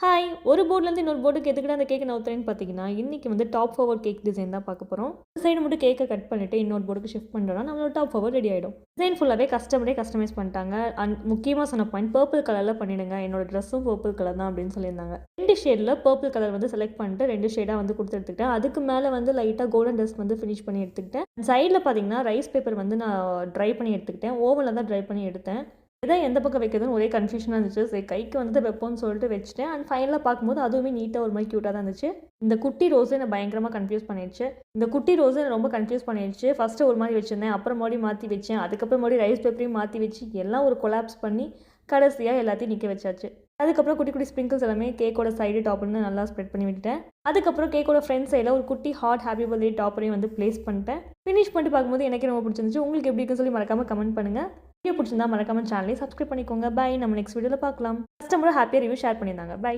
Hi! ஒரு போர்ட்லேருந்து இன்னொரு போர்டுக்கு எதுக்குடா அந்த கேக்க நவுத்துறேன்னு பார்த்தீங்கன்னா, இன்னைக்கு வந்து டாப் ஃபார்வர்ட் கேக் டிசைன் தான் பார்க்க போறோம். ஒரு சைடு மட்டும் கேக்க கட் பண்ணிட்டு இன்னொரு போர்டுக்கு ஷிஃப்ட் பண்ணிட்டோம்னா, நம்மளோட டாப் ஃபார்வர்ட் ரெடி ஆயிடும். டிசைன் ஃபுல்லாவே கஸ்டமரே கஸ்டமைஸ் பண்ணிட்டாங்க. அண்ட் முக்கியமா சொன்ன பாயிண்ட் பர்பிள் கலர்ல பண்ணிடுங்க. என்னோட ட்ரெஸ்ஸும் பர்பிள் கலர் தான் அப்படின்னு சொல்லியிருந்தாங்க. 2 ஷேட்ல பர்பிள் கலர் வந்து செலக்ட் பண்ணிட்டு 2 ஷேடா வந்து குடுத்து எடுத்துக்கிட்டேன். அதுக்கு மேல வந்து லைட்டா கோல்டன் டஸ்ட் வந்து ஃபினிஷ் பண்ணி எடுத்துக்கிட்டேன். சைடுல பார்த்தீங்கன்னா, ரைஸ் பேப்பர் வந்து நான் ட்ரை பண்ணி எடுத்துக்கிட்டேன். ஓவன்ல தான் ட்ரை பண்ணி எடுத்தேன். எத எந்த பக்கம் வைக்கிறதுன்னு ஒரே கன்ஃப்யூஷனா இருந்துச்சு. சரி கைக்கு வந்து வைப்போம்ன்னு சொல்லிட்டு வச்சுட்டேன். அண்ட் ஃபைனலா பார்க்கும்போது அதுவுமே நீட்டா ஒரு மாரி கியூட்டா தான் இருந்துச்சு. இந்த குட்டி ரோஸு என்ன பயங்கரமா கன்ஃப்யூஸ் பண்ணிடுச்சு. இந்த குட்டி ரோஸு என்ன ரொம்ப கன்ஃப்யூஸ் பண்ணிடுச்சு. ஃபர்ஸ்ட்டு ஒரு மாரி வச்சிருந்தேன். அப்புறம் மறுபடியும் மாத்தி வச்சேன். அதுக்கப்புறம் மறுபடியும் ரைஸ் பேப்பரையும் மாத்தி வச்சு எல்லாம் ஒரு கொலாப்ஸ் பண்ணி கடைசியா எல்லாத்தையும் நிக்க வச்சாச்சு. அதுக்கப்புறம் குட்டி குட்டி ஸ்ப்ரிங்கிள்ஸ் எல்லாமே கேக்கோட சைடு டாப்ன்னு நல்லா ஸ்ப்ரெட் பண்ணி விட்டுட்டேன். அதுக்கப்புறம் கேக்கோட ஃப்ரண்ட் சைடுல ஒரு குட்டி ஹார்ட் ஹேப்பி பர்த்டே டாப்பரையும் வந்து பிளேஸ் பண்ணிட்டேன். ஃபினிஷ் பண்ணிட்டு பார்க்கும்போது எனக்கே ரொம்ப பிடிச்சிருந்துச்சு. உங்களுக்கு எப்படி இருக்குன்னு சொல்லி மறக்காம கமெண்ட் பண்ணுங்க. வீடியோ பிடிச்சிருந்தா மறக்காம சேனலையும் சப்ஸ்கிரைப் பண்ணிக்கோங்க. பை. நம்ம நெக்ஸ்ட் வீடியோல பார்க்கலாம். கஸ்டமரும் ஹாப்பியா ரிவ்யூ ஷேர் பண்ணியிருந்தாங்க. பை.